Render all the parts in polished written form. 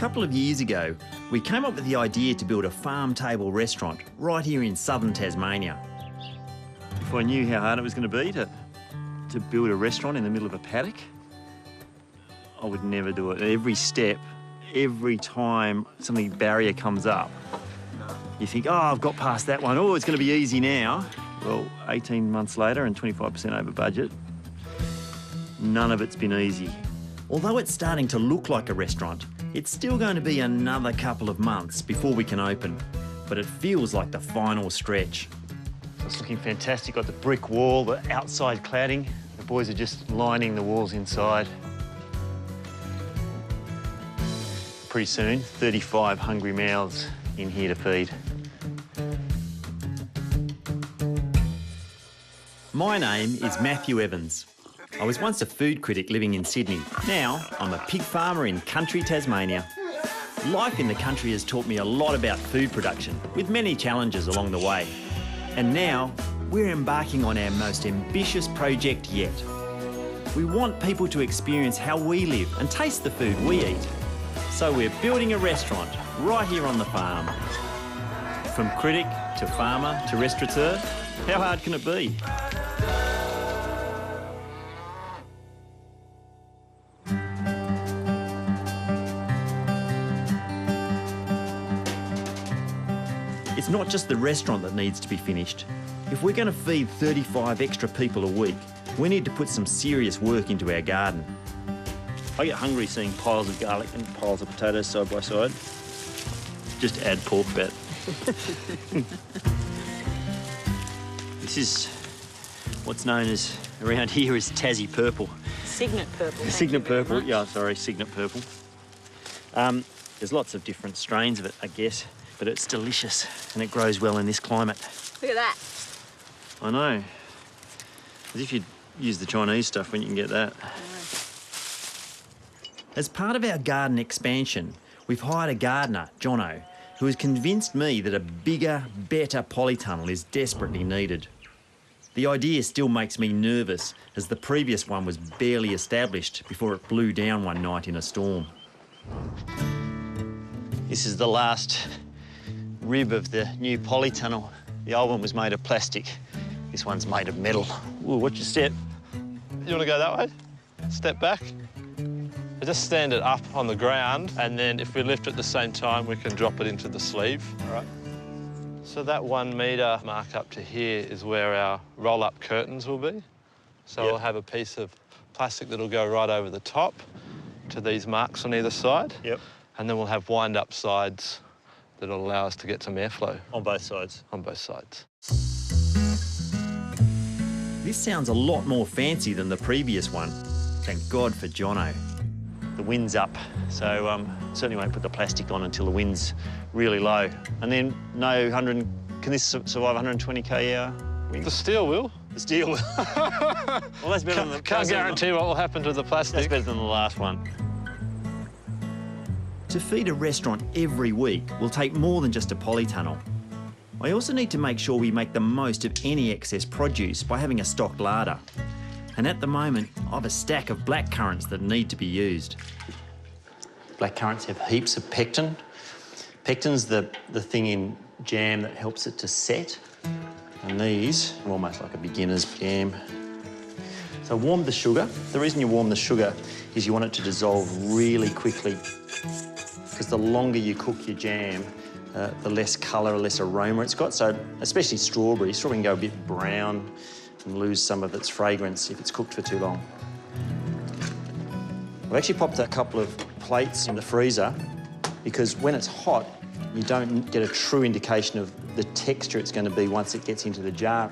couple of years ago, we came up with the idea to build a farm-table restaurant right here in southern Tasmania. If I knew how hard it was going to be to build a restaurant in the middle of a paddock, I would never do it. Every step, every time something barrier comes up, you think, oh, I've got past that one. Oh, it's going to be easy now. Well, 18 months later and 25% over budget, none of it's been easy. Although it's starting to look like a restaurant, it's still going to be another couple of months before we can open. But it feels like the final stretch. So it's looking fantastic. Got the brick wall, the outside cladding. The boys are just lining the walls inside. Pretty soon, 35 hungry mouths in here to feed. My name is Matthew Evans. I was once a food critic living in Sydney. Now, I'm a pig farmer in country Tasmania. Life in the country has taught me a lot about food production, with many challenges along the way. And now, we're embarking on our most ambitious project yet. We want people to experience how we live and taste the food we eat. So we're building a restaurant right here on the farm. From critic to farmer to restaurateur, how hard can it be? It's not just the restaurant that needs to be finished. If we're going to feed 35 extra people a week, we need to put some serious work into our garden. I get hungry seeing piles of garlic and piles of potatoes side by side. Just add pork fat. This is what's known as, around here, as Tassie purple. Signet purple. Signet purple, yeah, sorry, signet purple. There's lots of different strains of it, I guess, but it's delicious and it grows well in this climate. Look at that. I know. As if you'd use the Chinese stuff when you can get that. As part of our garden expansion, we've hired a gardener, Jono, who has convinced me that a bigger, better polytunnel is desperately needed. The idea still makes me nervous, as the previous one was barely established before it blew down one night in a storm. This is the last rib of the new polytunnel. The old one was made of plastic. This one's made of metal. Ooh, watch your step. You want to go that way? Step back. Just stand it up on the ground, and then if we lift at the same time, we can drop it into the sleeve. All right. So that 1 metre mark up to here is where our roll-up curtains will be. So we'll have a piece of plastic that'll go right over the top to these marks on either side. Yep. And then we'll have wind-up sides that'll allow us to get some airflow. On both sides? On both sides. This sounds a lot more fancy than the previous one. Thank God for Jono. The wind's up, so certainly won't put the plastic on until the wind's really low. And then can this survive 120 km/h wind? The steel will. The steel will. Well, that's better than the... Can't guarantee what will happen to the plastic. That's better than the last one. To feed a restaurant every week will take more than just a polytunnel. I also need to make sure we make the most of any excess produce by having a stocked larder. And at the moment, I have a stack of blackcurrants that need to be used. Blackcurrants have heaps of pectin. Pectin's the thing in jam that helps it to set. And these are almost like a beginner's jam. So warm the sugar. The reason you warm the sugar is you want it to dissolve really quickly, because the longer you cook your jam, the less colour, less aroma it's got. So especially strawberry. Strawberry can go a bit brown and lose some of its fragrance if it's cooked for too long. I've actually popped a couple of plates in the freezer because when it's hot, you don't get a true indication of the texture it's going to be once it gets into the jar.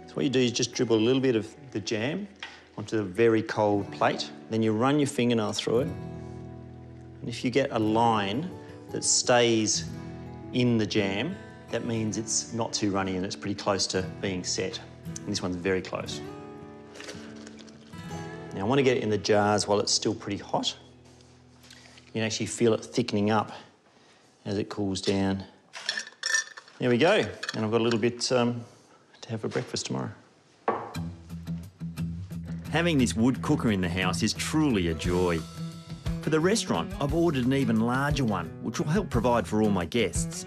So what you do is just dribble a little bit of the jam onto the very cold plate, then you run your fingernail through it, and if you get a line that stays in the jam, that means it's not too runny and it's pretty close to being set. And this one's very close. Now, I want to get it in the jars while it's still pretty hot. You can actually feel it thickening up as it cools down. There we go. And I've got a little bit to have for breakfast tomorrow. Having this wood cooker in the house is truly a joy. For the restaurant, I've ordered an even larger one, which will help provide for all my guests.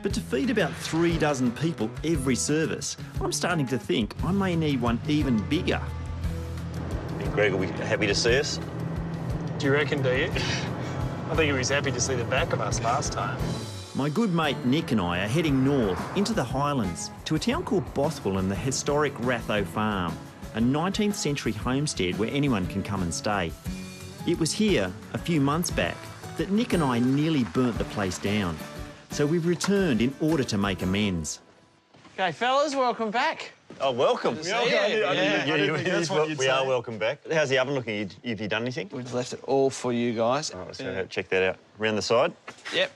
But to feed about 3 dozen people every service, I'm starting to think I may need one even bigger. And Greg will be happy to see us. Do you reckon, do you? I think he was happy to see the back of us last time. My good mate Nick and I are heading north into the Highlands to a town called Bothwell and the historic Ratho Farm, a 19th century homestead where anyone can come and stay. It was here, a few months back, that Nick and I nearly burnt the place down. So we've returned in order to make amends. Okay, fellas, welcome back. Oh, welcome. We are welcome back. How's the oven looking? Have you done anything? We've left it all for you guys. All right, so check that out. Around the side? Yep.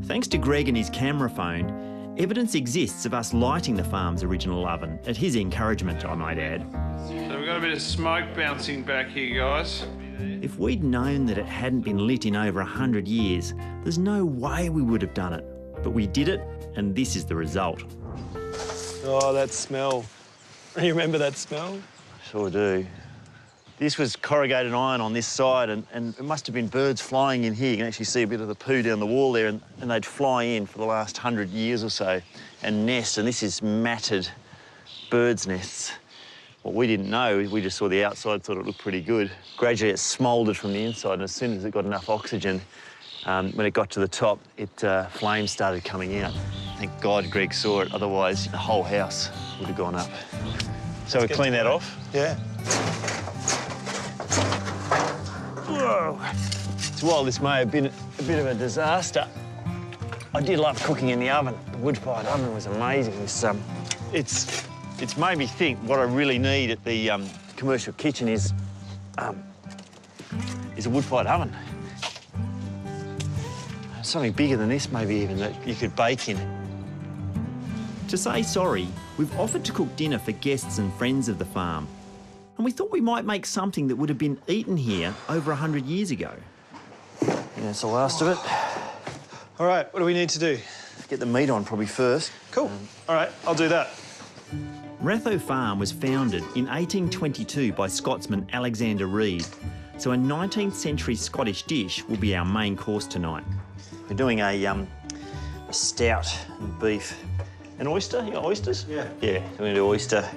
Thanks to Greg and his camera phone, evidence exists of us lighting the farm's original oven, at his encouragement, I might add. So we've got a bit of smoke bouncing back here, guys. If we'd known that it hadn't been lit in over 100 years, there's no way we would have done it. But we did it, and this is the result. Oh, that smell. You remember that smell? Sure do. This was corrugated iron on this side, and it must have been birds flying in here. You can actually see a bit of the poo down the wall there, and they'd fly in for the last 100 years or so and nest, and this is matted birds' nests. What we didn't know is we just saw the outside, thought it looked pretty good. Gradually it smouldered from the inside, and as soon as it got enough oxygen, when it got to the top, flames started coming out. Thank God Greg saw it, otherwise the whole house would have gone up. So we clean that off. Yeah. Whoa. So while this may have been a bit of a disaster, I did love cooking in the oven. The wood-fired oven was amazing. It's made me think what I really need at the commercial kitchen is a wood-fired oven. Something bigger than this, maybe even, that you could bake in. To say sorry, we've offered to cook dinner for guests and friends of the farm. And we thought we might make something that would have been eaten here over 100 years ago. Yeah, that's the last of it. All right, what do we need to do? Get the meat on probably first. Cool. All right, I'll do that. Ratho Farm was founded in 1822 by Scotsman Alexander Reid, so a 19th century Scottish dish will be our main course tonight. We're doing a stout and beef. An oyster? You got oysters? Yeah. Yeah, we're going to do oyster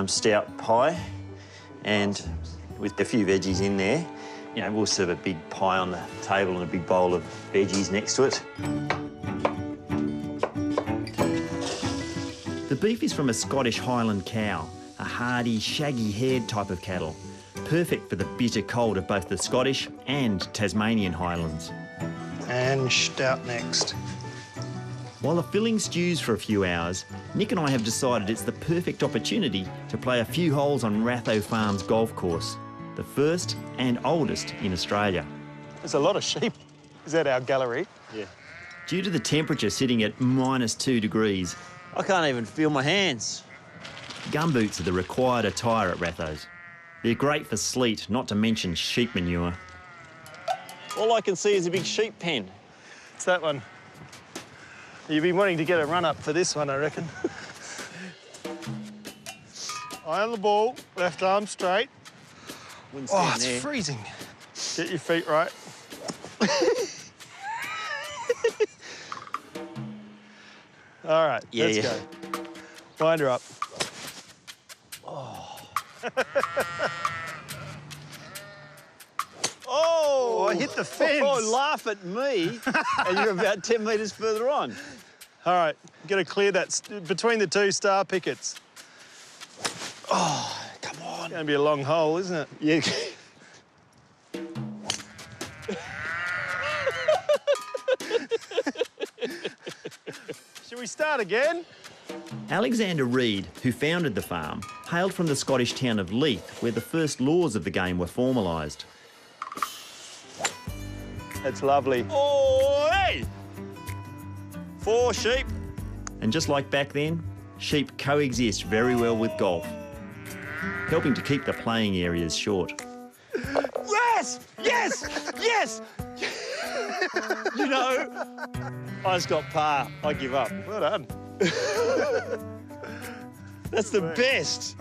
stout pie, and with a few veggies in there. You know, we'll serve a big pie on the table and a big bowl of veggies next to it. The beef is from a Scottish Highland cow, a hardy, shaggy-haired type of cattle, perfect for the bitter cold of both the Scottish and Tasmanian Highlands. And stout next. While the filling stews for a few hours, Nick and I have decided it's the perfect opportunity to play a few holes on Ratho Farm's golf course, the first and oldest in Australia. There's a lot of sheep. Is that our gallery? Yeah. Due to the temperature sitting at -2 degrees, I can't even feel my hands. gumboots are the required attire at Ratho's. They're great for sleet, not to mention sheep manure. All I can see is a big sheep pen. It's that one. You've been wanting to get a run-up for this one, I reckon. Eye on the ball, left arm straight. Wouldn't Oh, stand it's there. freezing. Get your feet right. All right, Yeah, let's yeah. go. Wind her up. Oh, I hit the fence. Oh, laugh at me, and you're about 10 metres further on. All right, got to clear that between the two star pickets. Oh, come on. It's going to be a long hole, isn't it? Yeah. Should we start again? Alexander Reid, who founded the farm, hailed from the Scottish town of Leith, where the first laws of the game were formalised. That's lovely. Oh, hey! 4 sheep. And just like back then, sheep coexist very well with golf, helping to keep the playing areas short. Yes! Yes! Yes! You know, I just got par. I give up. Well done. That's the best.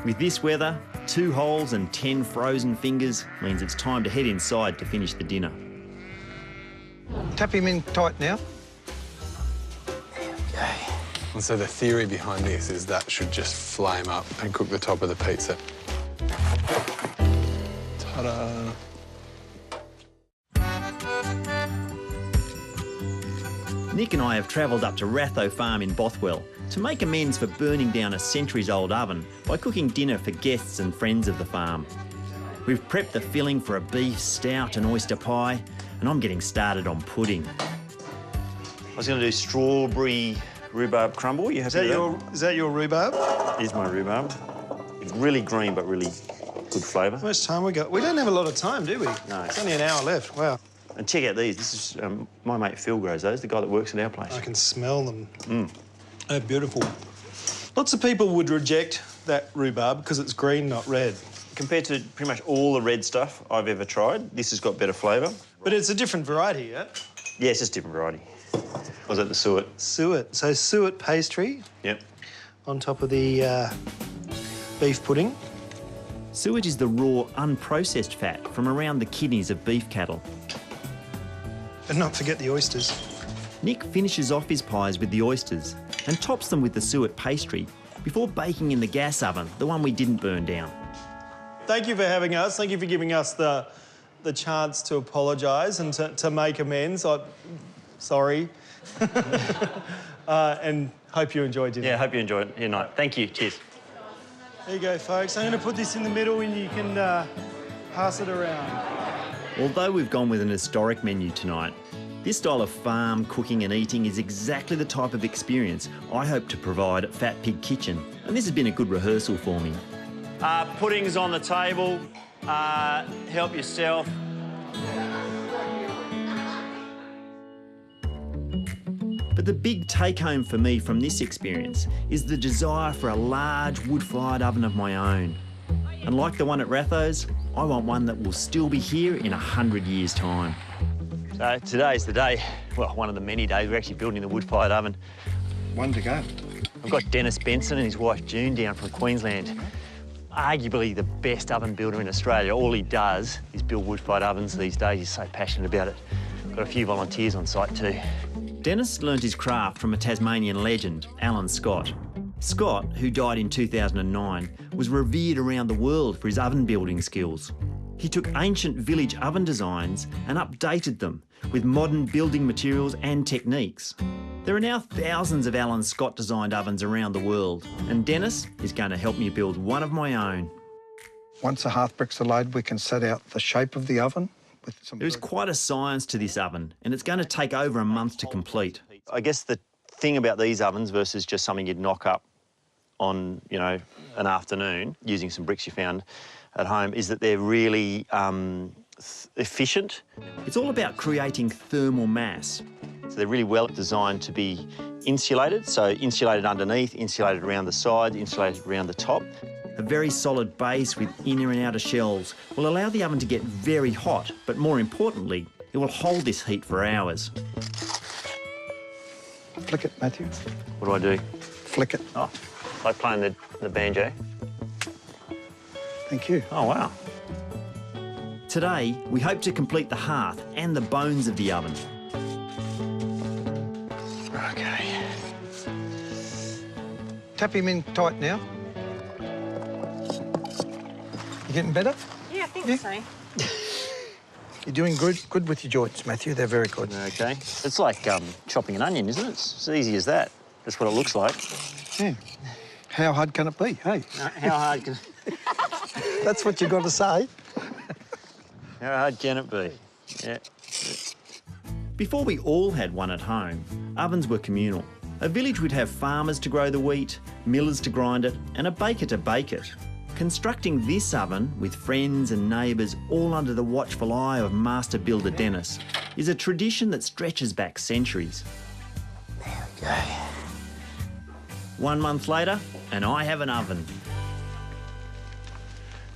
With this weather, 2 holes and 10 frozen fingers means it's time to head inside to finish the dinner. Tap him in tight now. And so the theory behind this is that should just flame up and cook the top of the pizza. Ta-da! Nick and I have travelled up to Ratho Farm in Bothwell to make amends for burning down a centuries-old oven by cooking dinner for guests and friends of the farm. We've prepped the filling for a beef stout and oyster pie, and I'm getting started on pudding. I was going to do strawberry rhubarb crumble. You happy with that? Is that your rhubarb? Here's my rhubarb. It's really green, but really good flavour. How much time we got? We don't have a lot of time, do we? No. It's only an hour left. Wow. And check out these. This is my mate Phil grows those, the guy that works at our place. I can smell them. They're beautiful. Lots of people would reject that rhubarb because it's green, not red. Compared to pretty much all the red stuff I've ever tried, this has got better flavour. But it's a different variety, yeah? Yeah, it's just a different variety. Was it the suet? Suet. So suet pastry Yep. on top of the beef pudding. Suet is the raw, unprocessed fat from around the kidneys of beef cattle. And not forget the oysters. Nick finishes off his pies with the oysters and tops them with the suet pastry before baking in the gas oven, the one we didn't burn down. Thank you for having us. Thank you for giving us the chance to apologise and to make amends. Sorry. And hope you enjoyed dinner. Yeah, hope you enjoyed your night. Thank you. Cheers. There you go, folks. I'm going to put this in the middle and you can pass it around. Although we've gone with an historic menu tonight, this style of farm cooking and eating is exactly the type of experience I hope to provide at Fat Pig Kitchen, and this has been a good rehearsal for me. Pudding's on the table. Help yourself. But the big take-home for me from this experience is the desire for a large wood-fired oven of my own. And like the one at Ratho's, I want one that will still be here in 100 years' time. So today's the day, well, one of the many days we're actually building the wood-fired oven. One to go. I've got Dennis Benson and his wife June down from Queensland. Arguably the best oven builder in Australia. All he does is build wood-fired ovens these days. He's so passionate about it. Got a few volunteers on site too. Dennis learnt his craft from a Tasmanian legend, Alan Scott. Scott, who died in 2009, was revered around the world for his oven building skills. He took ancient village oven designs and updated them with modern building materials and techniques. There are now thousands of Alan Scott designed ovens around the world, and Dennis is going to help me build one of my own. Once the hearth bricks are laid, we can set out the shape of the oven with some... There is quite a science to this oven, and it's going to take over a month to complete. I guess the thing about these ovens versus just something you'd knock up on, you know, an afternoon using some bricks you found at home is that they're really efficient. It's all about creating thermal mass. So they're really well designed to be insulated, so insulated underneath, insulated around the sides, insulated around the top. A very solid base with inner and outer shells will allow the oven to get very hot, but more importantly, it will hold this heat for hours. Flick it, Matthew. What do I do? Flick it. Oh, like playing the banjo. Thank you. Oh, wow. Today, we hope to complete the hearth and the bones of the oven. Okay. Tap him in tight now. You getting better? Yeah, I think so. You're doing good with your joints, Matthew. They're very good. Okay. It's like chopping an onion, isn't it? It's as easy as that. That's what it looks like. Yeah. How hard can it be? Hey, How hard can... that's what you got to say. How hard can it be? Yeah. Before we all had one at home, ovens were communal. A village would have farmers to grow the wheat, millers to grind it, and a baker to bake it. Constructing this oven with friends and neighbours all under the watchful eye of master builder Dennis is a tradition that stretches back centuries. There we go. 1 month later, and I have an oven.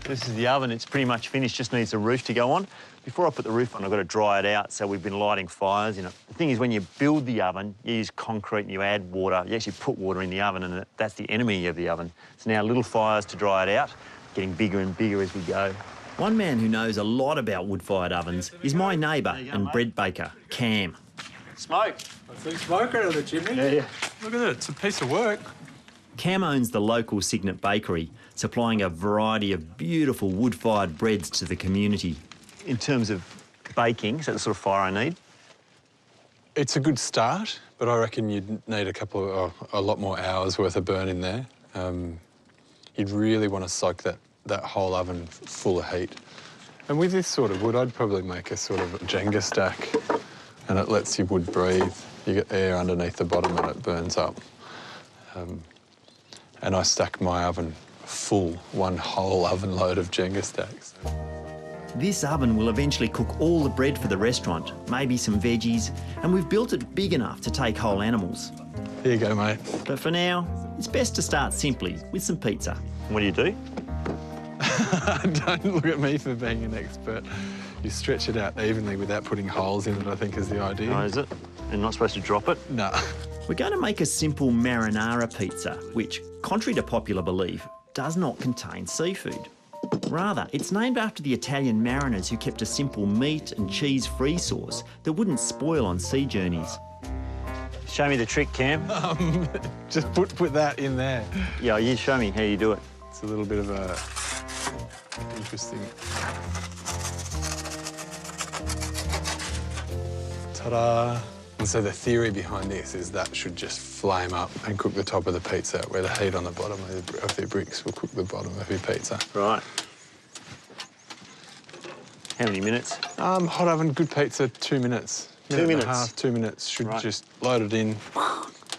This is the oven. It's pretty much finished, just needs the roof to go on. Before I put the roof on, I've got to dry it out, so we've been lighting fires in it. The thing is, when you build the oven, you use concrete and you add water. You actually put water in the oven, and that's the enemy of the oven. So now little fires to dry it out. getting bigger and bigger as we go. One man who knows a lot about wood-fired ovens is my neighbour and bread baker, Cam. Smoke. I see smoke out of the chimney. Yeah. Look at it, it's a piece of work. Cam owns the local Signet bakery, supplying a variety of beautiful wood-fired breads to the community. In terms of baking, is that the sort of fire I need? It's a good start, but I reckon you'd need a lot more hours worth of burn in there. You'd really want to soak that whole oven full of heat. And with this sort of wood, I'd probably make a sort of Jenga stack, and it lets your wood breathe. You get air underneath the bottom and it burns up. And I stack my oven full, one whole oven load of Jenga stacks. This oven will eventually cook all the bread for the restaurant, maybe some veggies, and we've built it big enough to take whole animals. Here you go, mate. But for now, it's best to start simply with some pizza. What do you do? Don't look at me for being an expert. You stretch it out evenly without putting holes in it, I think is the idea. Oh, is it? And not supposed to drop it? No. We're going to make a simple marinara pizza, which, contrary to popular belief, does not contain seafood. Rather, it's named after the Italian mariners who kept a simple meat and cheese-free sauce that wouldn't spoil on sea journeys. Show me the trick, Cam. Just put that in there. Yeah, you show me how you do it. It's a little bit of a interesting. Ta-da! And so the theory behind this is that should just flame up and cook the top of the pizza, where the heat on the bottom of the bricks will cook the bottom of your pizza. Right. How many minutes? Hot oven, good pizza, 2 minutes. 2 Minute minutes? and a half, 2 minutes. Should Right. just load it in,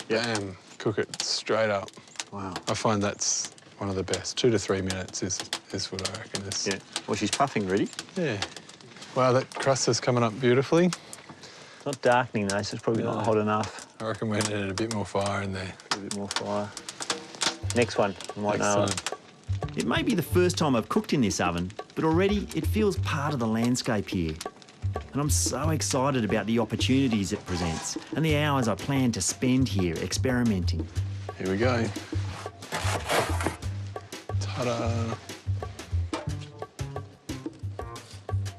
Yeah. bam, cook it straight up. Wow. I find that's one of the best. 2 to 3 minutes is what I reckon is. Yeah. Well, she's puffing ready. Yeah. Wow, that crust is coming up beautifully. It's not darkening though, so it's probably not hot enough. I reckon we need a bit more fire in there. A bit more fire. Next one. I might know it. Excellent. It may be the first time I've cooked in this oven, but already it feels part of the landscape here. And I'm so excited about the opportunities it presents and the hours I plan to spend here experimenting. Here we go. Ta-da!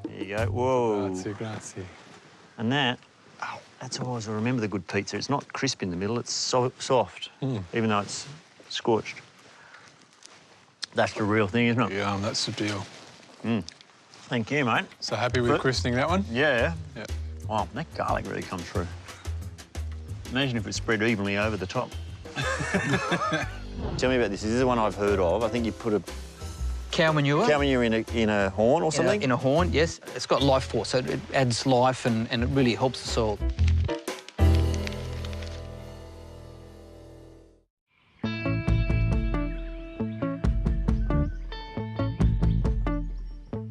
There you go. Whoa. Grazie, grazie. And that's always, I remember the good pizza. It's not crisp in the middle, it's soft, even though it's scorched. That's the real thing, isn't it? Yeah, that's the deal. Thank you, mate. So happy with christening that one? Yeah. Yeah. Wow, that garlic really comes through. Imagine if it spread evenly over the top. Tell me about this. This is the one I've heard of. I think you put a Cow manure. cow manure in a horn or something? In a horn, yes. It's got life force, so it adds life and it really helps the soil.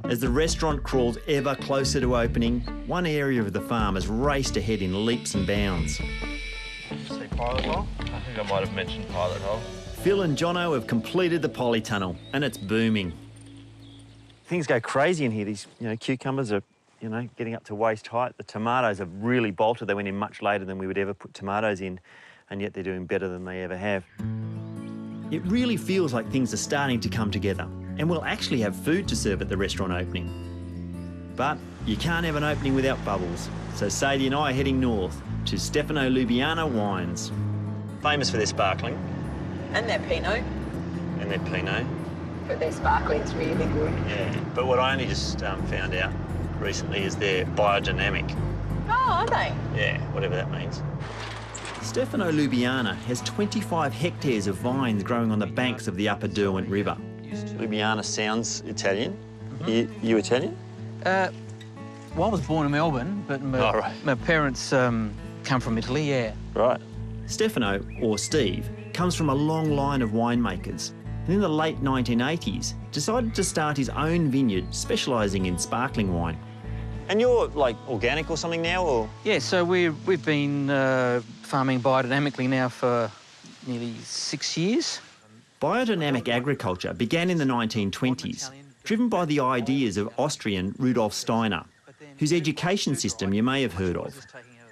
As the restaurant crawls ever closer to opening, one area of the farm has raced ahead in leaps and bounds. See pilot hole? I think I might have mentioned pilot hole. Phil and Jono have completed the polytunnel and it's booming. Things go crazy in here. These, cucumbers are, getting up to waist height. The tomatoes have really bolted. They went in much later than we would ever put tomatoes in, and yet they're doing better than they ever have. It really feels like things are starting to come together and we'll actually have food to serve at the restaurant opening. But you can't have an opening without bubbles, so Sadie and I are heading north to Stefano Lubiana Wines. Famous for their sparkling And their Pinot. and their Pinot. But their sparkling's really good. Yeah, but what I only just found out recently is they're biodynamic. Oh, are they? Yeah, whatever that means. Stefano Lubiana has 25 hectares of vines growing on the banks of the upper Derwent River. Lubiana sounds Italian. You Italian? Well, I was born in Melbourne, but my parents come from Italy, yeah. Right. Stefano, or Steve, comes from a long line of winemakers, and in the late 1980s decided to start his own vineyard specialising in sparkling wine. And you're like organic or something now, or? Yeah, so we've been farming biodynamically now for nearly 6 years. Biodynamic agriculture began in the 1920s, driven by the ideas of Austrian Rudolf Steiner, whose education system you may have heard of.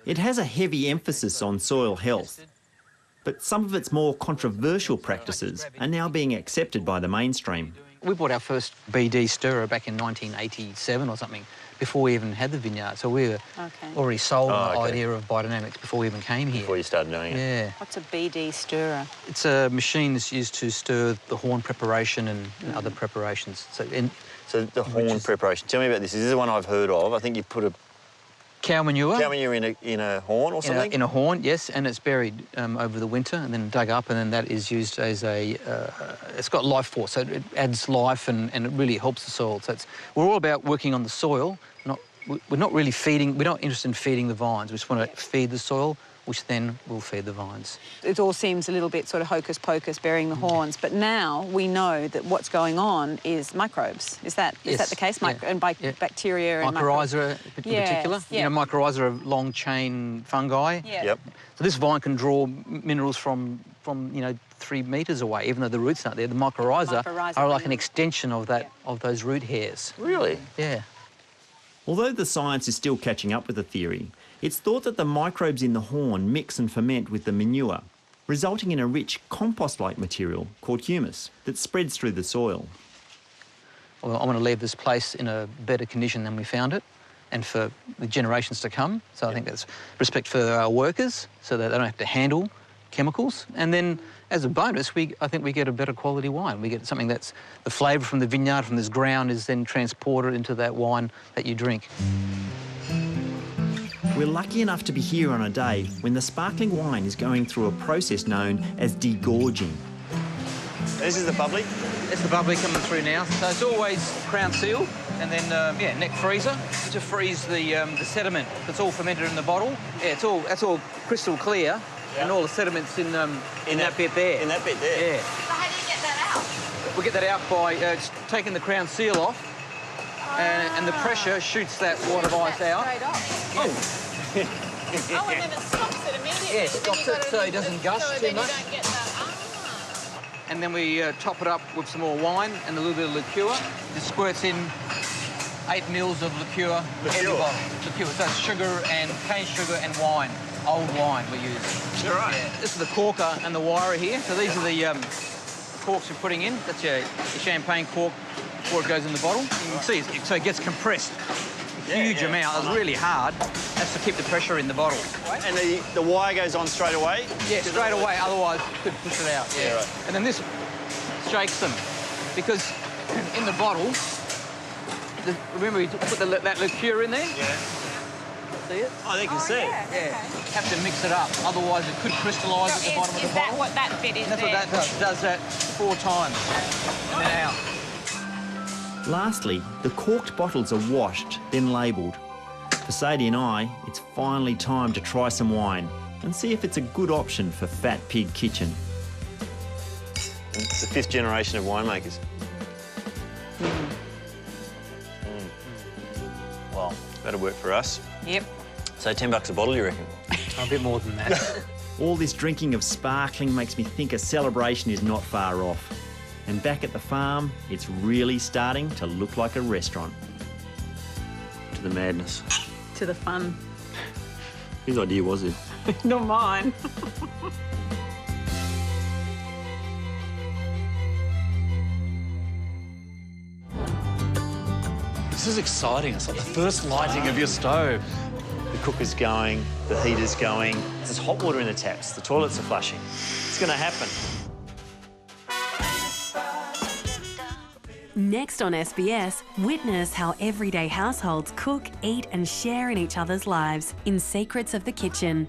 It has a heavy emphasis on soil health, but some of its more controversial practices are now being accepted by the mainstream. We bought our first BD stirrer back in 1987 or something, before we even had the vineyard. So we were already sold on the idea of biodynamics before we even came here. Before you started doing it? Yeah. What's a BD stirrer? It's a machine that's used to stir the horn preparation and other preparations. So the horn preparation, tell me about this. Is this the one I've heard of? I think you put a cow manure. Cow manure in a horn or something? In a horn, yes, and it's buried over the winter and then dug up, and then that is used as a... it's got life force, so it adds life and it really helps the soil. So we're all about working on the soil. We're not really feeding... We're not interested in feeding the vines. We just want to feed the soil, which then will feed the vines. It all seems a little bit sort of hocus pocus, burying the horns, but now we know that what's going on is microbes. Is that the case? And by bacteria and mycorrhiza in particular. Yeah. You know, mycorrhiza are long chain fungi. Yeah. Yep. So this vine can draw minerals from 3 metres away, even though the roots aren't there. The mycorrhiza are like an extension of that of those root hairs. Really? Yeah. Although the science is still catching up with the theory, it's thought that the microbes in the horn mix and ferment with the manure, resulting in a rich compost-like material called humus that spreads through the soil. Well, I want to leave this place in a better condition than we found it, and for the generations to come. So I think that's respect for our workers, so that they don't have to handle chemicals. And then, as a bonus, I think we get a better quality wine. We get something that's the flavour from the vineyard, from this ground, is then transported into that wine that you drink. We're lucky enough to be here on a day when the sparkling wine is going through a process known as degorging. This is the bubbly? It's the bubbly coming through now. So it's always crown seal and then, neck freezer to freeze the sediment that's all fermented in the bottle. Yeah, that's all crystal clear, and all the sediment's in that bit there. In that bit there? Yeah. So how do you get that out? We get that out by just taking the crown seal off, and the pressure shoots that wad of ice out. Straight off. Oh, and then it stops it immediately. Yeah, stops it so it doesn't gush too much. You don't get that. And then we top it up with some more wine and a little bit of liqueur. It squirts in 8 mils of liqueur every bottle. Liqueur, so it's sugar and cane sugar and wine, old wine we use. All right. Yeah. This is the corker and the wire here. So these are the corks we're putting in. That's your champagne cork before it goes in the bottle. You can see, so it gets compressed. Huge amount. It's really hard. That's to keep the pressure in the bottle. And the wire goes on straight away? Yeah, straight away. Otherwise, you could push it out. Yeah. Right. And then this shakes them because in the bottle, remember we put that liqueur in there? Yeah. See it? Oh, they can see it. Yeah. Have to mix it up. Otherwise, it could crystallise at the bottom of the bottle. Is that what that bit is? That's what that does. It does that 4 times and then out. Lastly, the corked bottles are washed, then labelled. For Sadie and I, it's finally time to try some wine and see if it's a good option for Fat Pig Kitchen. It's the 5th generation of winemakers. Well, that'll work for us. Yep. So $10 a bottle, you reckon? A bit more than that. All this drinking of sparkling makes me think a celebration is not far off. And back at the farm, it's really starting to look like a restaurant. To the madness. To the fun. Whose idea was it? Not mine. This is exciting. It's like the first lighting of your stove. The cooker's going, the heater's going. There's hot water in the taps. The toilets are flushing. It's going to happen. Next on SBS, witness how everyday households cook, eat and share in each other's lives in Secrets of the Kitchen.